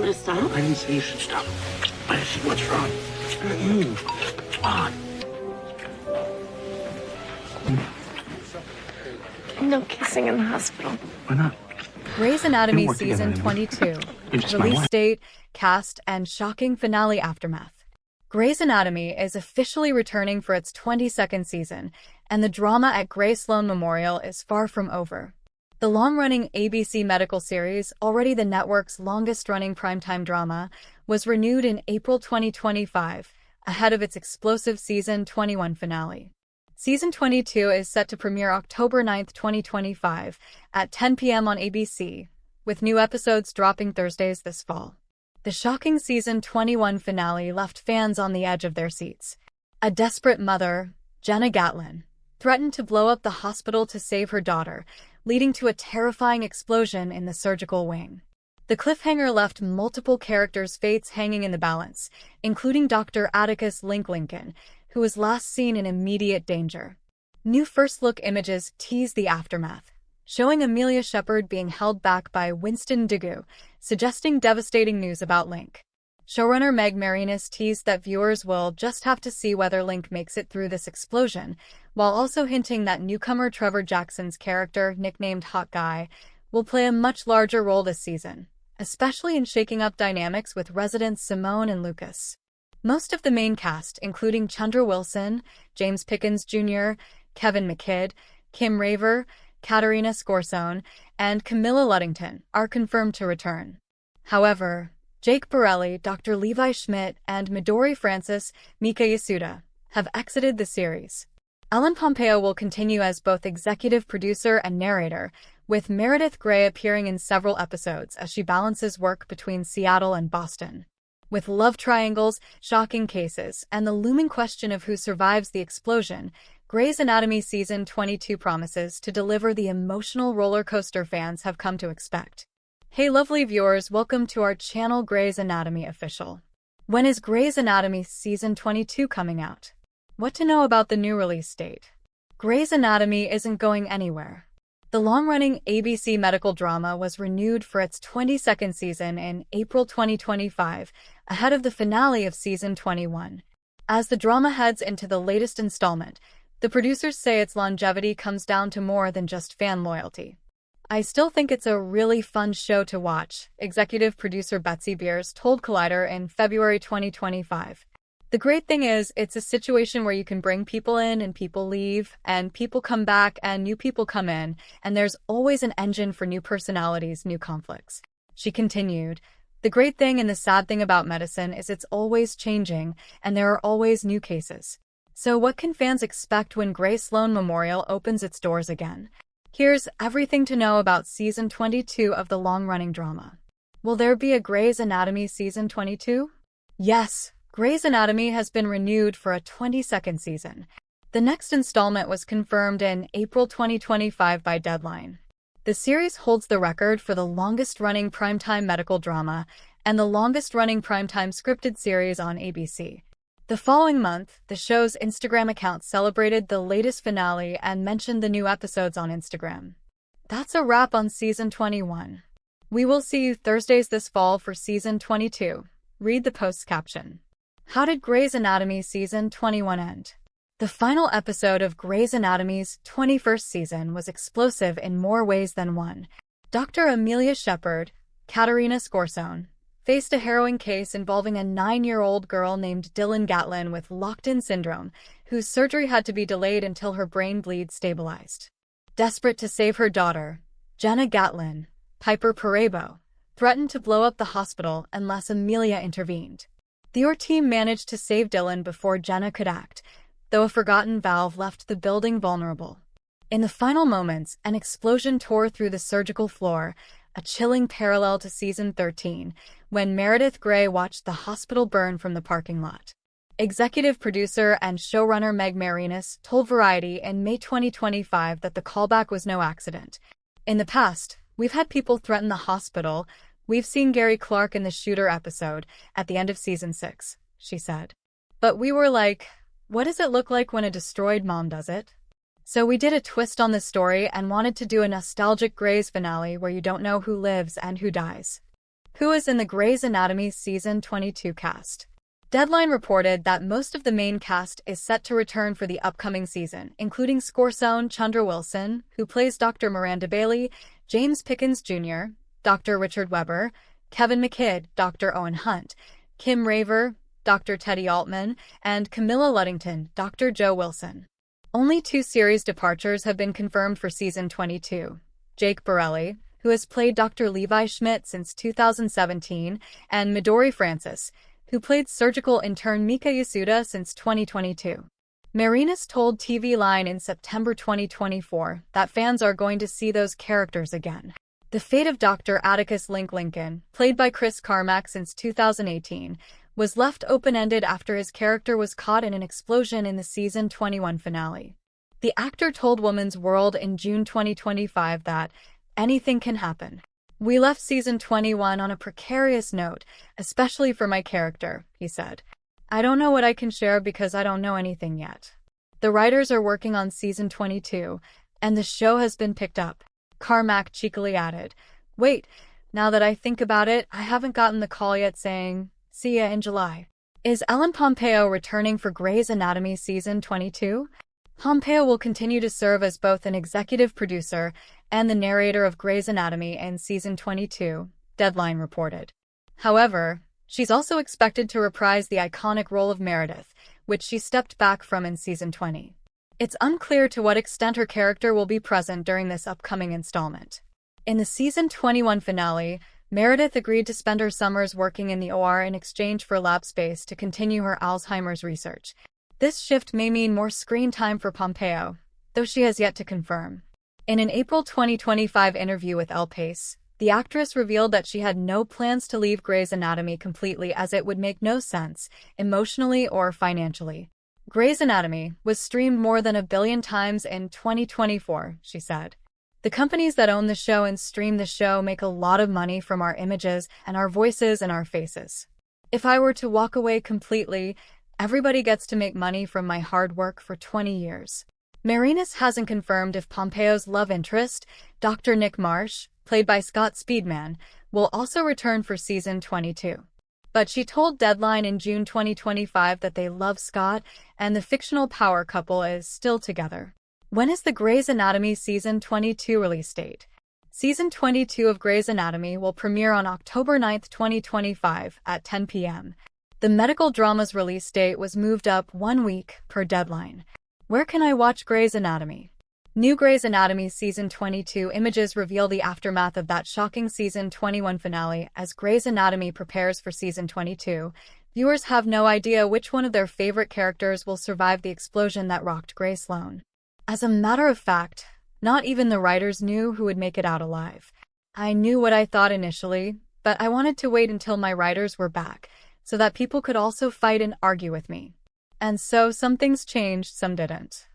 to stop? I didn't say you should stop. I just said, what's wrong? Come on. No kissing in the hospital. Why not? Grey's We Anatomy don't work together Season anymore. 22. You're just my Release wife. date, cast, and shocking finale aftermath. Grey's Anatomy is officially returning for its 22nd season, and the drama at Grey Sloan Memorial is far from over. The long-running ABC medical series, already the network's longest-running primetime drama, was renewed in April 2025, ahead of its explosive Season 21 finale. Season 22 is set to premiere October 9, 2025, at 10 p.m. on ABC, with new episodes dropping Thursdays this fall. The shocking Season 21 finale left fans on the edge of their seats. A desperate mother, Jenna Gatlin, threatened to blow up the hospital to save her daughter, leading to a terrifying explosion in the surgical wing. The cliffhanger left multiple characters' fates hanging in the balance, including Dr. Atticus Lincoln, who was last seen in immediate danger. New first-look images tease the aftermath, showing Amelia Shepherd being held back by Winston Dugu, suggesting devastating news about Link. Showrunner Meg Marinis teased that viewers will just have to see whether Link makes it through this explosion, while also hinting that newcomer Trevor Jackson's character, nicknamed Hot Guy, will play a much larger role this season, especially in shaking up dynamics with residents Simone and Lucas. Most of the main cast, including Chandra Wilson, James Pickens Jr., Kevin McKidd, Kim Raver, Katarina Scorsone, and Camilla Luddington, are confirmed to return. However, Jake Borelli, Dr. Levi Schmidt, and Midori Francis, Mika Yasuda, have exited the series. Ellen Pompeo will continue as both executive producer and narrator, with Meredith Grey appearing in several episodes as she balances work between Seattle and Boston. With love triangles, shocking cases, and the looming question of who survives the explosion, Grey's Anatomy Season 22 promises to deliver the emotional roller coaster fans have come to expect. Hey lovely viewers, welcome to our channel Grey's Anatomy Official. When is Grey's Anatomy Season 22 coming out? What to know about the new release date? Grey's Anatomy isn't going anywhere. The long-running ABC medical drama was renewed for its 22nd season in April 2025, ahead of the finale of Season 21. As the drama heads into the latest installment, the producers say its longevity comes down to more than just fan loyalty. I still think it's a really fun show to watch, executive producer Betsy Beers told Collider in February 2025. The great thing is, it's a situation where you can bring people in and people leave, and people come back and new people come in, and there's always an engine for new personalities, new conflicts. She continued, the great thing and the sad thing about medicine is it's always changing, and there are always new cases. So what can fans expect when Grey Sloan Memorial opens its doors again? Here's everything to know about Season 22 of the long-running drama. Will there be a Grey's Anatomy Season 22? Yes. Grey's Anatomy has been renewed for a 22nd season. The next installment was confirmed in April 2025 by Deadline. The series holds the record for the longest-running primetime medical drama and the longest-running primetime scripted series on ABC. The following month, the show's Instagram account celebrated the latest finale and mentioned the new episodes on Instagram. That's a wrap on Season 21. We will see you Thursdays this fall for Season 22. Read the post's caption. How did Grey's Anatomy Season 21 end? The final episode of Grey's Anatomy's 21st season was explosive in more ways than one. Dr. Amelia Shepherd, Katarina Scorsone, faced a harrowing case involving a 9-year-old girl named Dylan Gatlin with locked-in syndrome, whose surgery had to be delayed until her brain bleed stabilized. Desperate to save her daughter, Jenna Gatlin, Piper Perabo, threatened to blow up the hospital unless Amelia intervened. The team managed to save Dylan before Jenna could act, though a forgotten valve left the building vulnerable. In the final moments, an explosion tore through the surgical floor, a chilling parallel to Season 13, when Meredith Grey watched the hospital burn from the parking lot. Executive producer and showrunner Meg Marinis told Variety in May 2025 that the callback was no accident. In the past, we've had people threaten the hospital. We've seen Gary Clark in the Shooter episode at the end of Season 6, she said. But we were like, what does it look like when a destroyed mom does it? So we did a twist on the story and wanted to do a nostalgic Grey's finale where you don't know who lives and who dies. who is in the Grey's Anatomy Season 22 cast. Deadline reported that most of the main cast is set to return for the upcoming season, including Scorsone Chandra Wilson, who plays Dr. Miranda Bailey, James Pickens Jr., Dr. Richard Webber, Kevin McKidd, Dr. Owen Hunt, Kim Raver, Dr. Teddy Altman, and Camilla Luddington, Dr. Joe Wilson. Only 2 series departures have been confirmed for Season 22. Jake Borelli, who has played Dr. Levi Schmidt since 2017, and Midori Francis, who played surgical intern Mika Yasuda since 2022. Marinus told TV Line in September 2024 that fans are going to see those characters again. The fate of Dr. Atticus Link Lincoln, played by Chris Carmack since 2018, was left open-ended after his character was caught in an explosion in the Season 21 finale. The actor told Woman's World in June 2025 that, "Anything can happen. We left Season 21 on a precarious note, especially for my character," he said. "I don't know what I can share because I don't know anything yet. The writers are working on Season 22, and the show has been picked up." Carmack cheekily added, "Wait, now that I think about it, I haven't gotten the call yet saying, 'See ya in July.'" Is Ellen Pompeo returning for Grey's Anatomy Season 22? Pompeo will continue to serve as both an executive producer and the narrator of Grey's Anatomy in Season 22, Deadline reported. However, she's also expected to reprise the iconic role of Meredith, which she stepped back from in Season 20. It's unclear to what extent her character will be present during this upcoming installment. In the Season 21 finale, Meredith agreed to spend her summers working in the OR in exchange for lab space to continue her Alzheimer's research. This shift may mean more screen time for Pompeo, though she has yet to confirm. In an April 2025 interview with Elle Pace, the actress revealed that she had no plans to leave Grey's Anatomy completely as it would make no sense, emotionally or financially. Grey's Anatomy was streamed more than 1 billion times in 2024, she said. "The companies that own the show and stream the show make a lot of money from our images and our voices and our faces. If I were to walk away completely, everybody gets to make money from my hard work for 20 years. Marinus hasn't confirmed if Pompeo's love interest, Dr. Nick Marsh, played by Scott Speedman, will also return for Season 22. But she told Deadline in June 2025 that they love Scott and the fictional power couple is still together. When is the Grey's Anatomy Season 22 release date? Season 22 of Grey's Anatomy will premiere on October 9, 2025 at 10 p.m. The medical drama's release date was moved up 1 week per Deadline. Where can I watch Grey's Anatomy? New Grey's Anatomy Season 22 images reveal the aftermath of that shocking Season 21 finale. As Grey's Anatomy prepares for Season 22, viewers have no idea which one of their favorite characters will survive the explosion that rocked Grey Sloan. As a matter of fact, not even the writers knew who would make it out alive. I knew what I thought initially, but I wanted to wait until my writers were back, so that people could also fight and argue with me. And so some things changed, some didn't.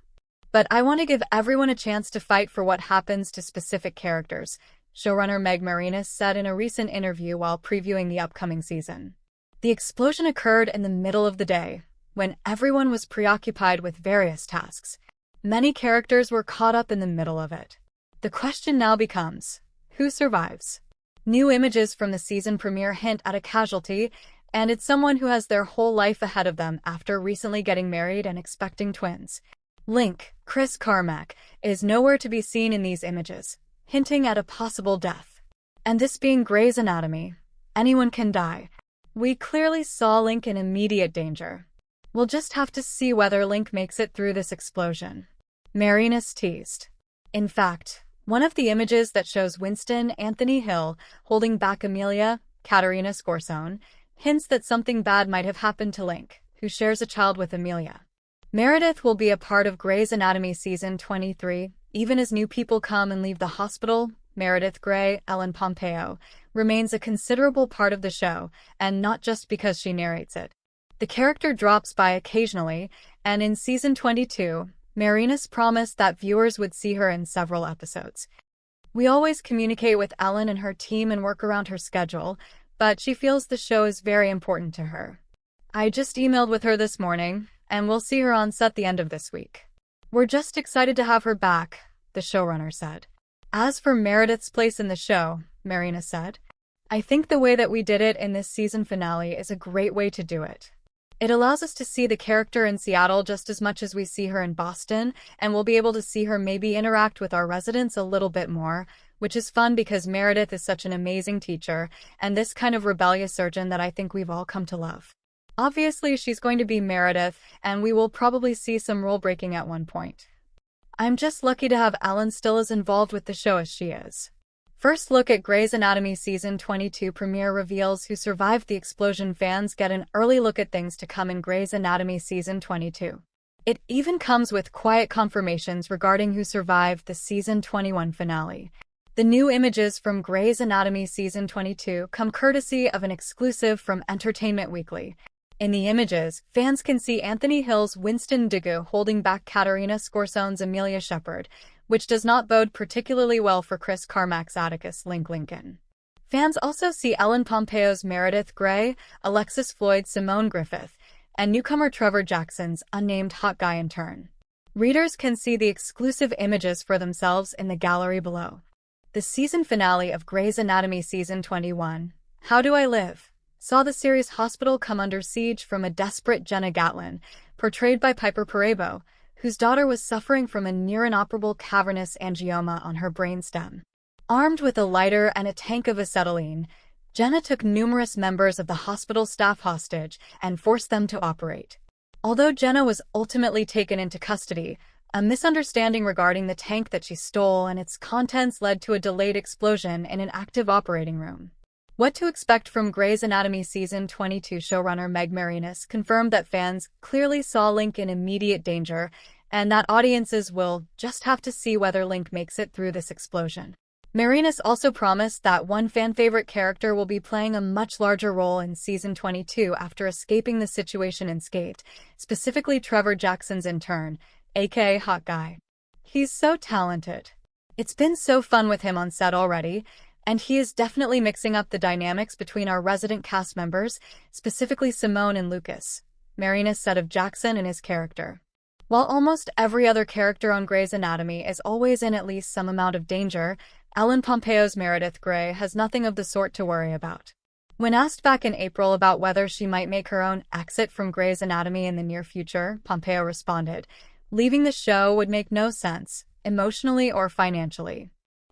But I want to give everyone a chance to fight for what happens to specific characters, showrunner Meg Marinus said in a recent interview while previewing the upcoming season. The explosion occurred in the middle of the day, when everyone was preoccupied with various tasks. Many characters were caught up in the middle of it. The question now becomes, who survives? New images from the season premiere hint at a casualty, and it's someone who has their whole life ahead of them after recently getting married and expecting twins. Link, Chris Carmack, is nowhere to be seen in these images, hinting at a possible death. And this being Grey's Anatomy, anyone can die. We clearly saw Link in immediate danger. We'll just have to see whether Link makes it through this explosion. Marinus teased. In fact, one of the images that shows Winston Anthony Hill holding back Amelia, Katerina Scorsone, hints that something bad might have happened to Link, who shares a child with Amelia. Meredith will be a part of Grey's Anatomy Season 23, even as new people come and leave the hospital. Meredith Grey, Ellen Pompeo, remains a considerable part of the show, and not just because she narrates it. The character drops by occasionally, and in Season 22, Marinus promised that viewers would see her in several episodes. "We always communicate with Ellen and her team and work around her schedule, but she feels the show is very important to her. I just emailed with her this morning, and we'll see her on set the end of this week. We're just excited to have her back," the showrunner said. As for Meredith's place in the show, Marinus said, I think the way that we did it in this season finale is a great way to do it. It allows us to see the character in Seattle just as much as we see her in Boston, and we'll be able to see her maybe interact with our residents a little bit more, which is fun because Meredith is such an amazing teacher, and this kind of rebellious surgeon that I think we've all come to love. Obviously, she's going to be Meredith, and we will probably see some rule breaking at one point. I'm just lucky to have Ellen still as involved with the show as she is. First look at Grey's Anatomy Season 22 premiere reveals who survived the explosion. Fans get an early look at things to come in Grey's Anatomy Season 22. It even comes with quiet confirmations regarding who survived the Season 21 finale. The new images from Grey's Anatomy Season 22 come courtesy of an exclusive from Entertainment Weekly. In the images, fans can see Anthony Hill's Winston Dugu holding back Katerina Scorsone's Amelia Shepard, which does not bode particularly well for Chris Carmack's Atticus Link Lincoln. Fans also see Ellen Pompeo's Meredith Grey, Alexis Floyd's Simone Griffith, and newcomer Trevor Jackson's unnamed hot guy intern. Readers can see the exclusive images for themselves in the gallery below. The season finale of Grey's Anatomy Season 21, How Do I Live?, saw the series' hospital come under siege from a desperate Jenna Gatlin, portrayed by Piper Perabo, whose daughter was suffering from a near-inoperable cavernous angioma on her brainstem. Armed with a lighter and a tank of acetylene, Jenna took numerous members of the hospital staff hostage and forced them to operate. Although Jenna was ultimately taken into custody, a misunderstanding regarding the tank that she stole and its contents led to a delayed explosion in an active operating room. What to expect from Grey's Anatomy Season 22 showrunner Meg Marinis confirmed that fans clearly saw Link in immediate danger, and that audiences will just have to see whether Link makes it through this explosion. Marinis also promised that one fan-favorite character will be playing a much larger role in Season 22 after escaping the situation unscathed, specifically Trevor Jackson's intern, aka Hot Guy. He's so talented. It's been so fun with him on set already, and he is definitely mixing up the dynamics between our resident cast members, specifically Simone and Lucas, Marinis said of Jackson and his character. While almost every other character on Grey's Anatomy is always in at least some amount of danger, Ellen Pompeo's Meredith Grey has nothing of the sort to worry about. When asked back in April about whether she might make her own exit from Grey's Anatomy in the near future, Pompeo responded, "Leaving the show would make no sense, emotionally or financially.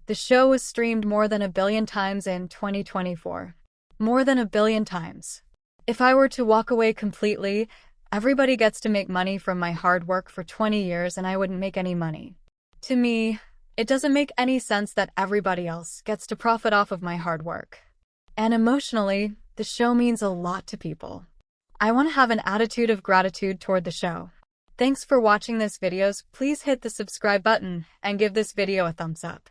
The show was streamed more than 1 billion times in 2024. More than 1 billion times. If I were to walk away completely, everybody gets to make money from my hard work for 20 years and I wouldn't make any money. To me, it doesn't make any sense that everybody else gets to profit off of my hard work. And emotionally, the show means a lot to people. I want to have an attitude of gratitude toward the show." Thanks for watching this videos. Please hit the subscribe button and give this video a thumbs up.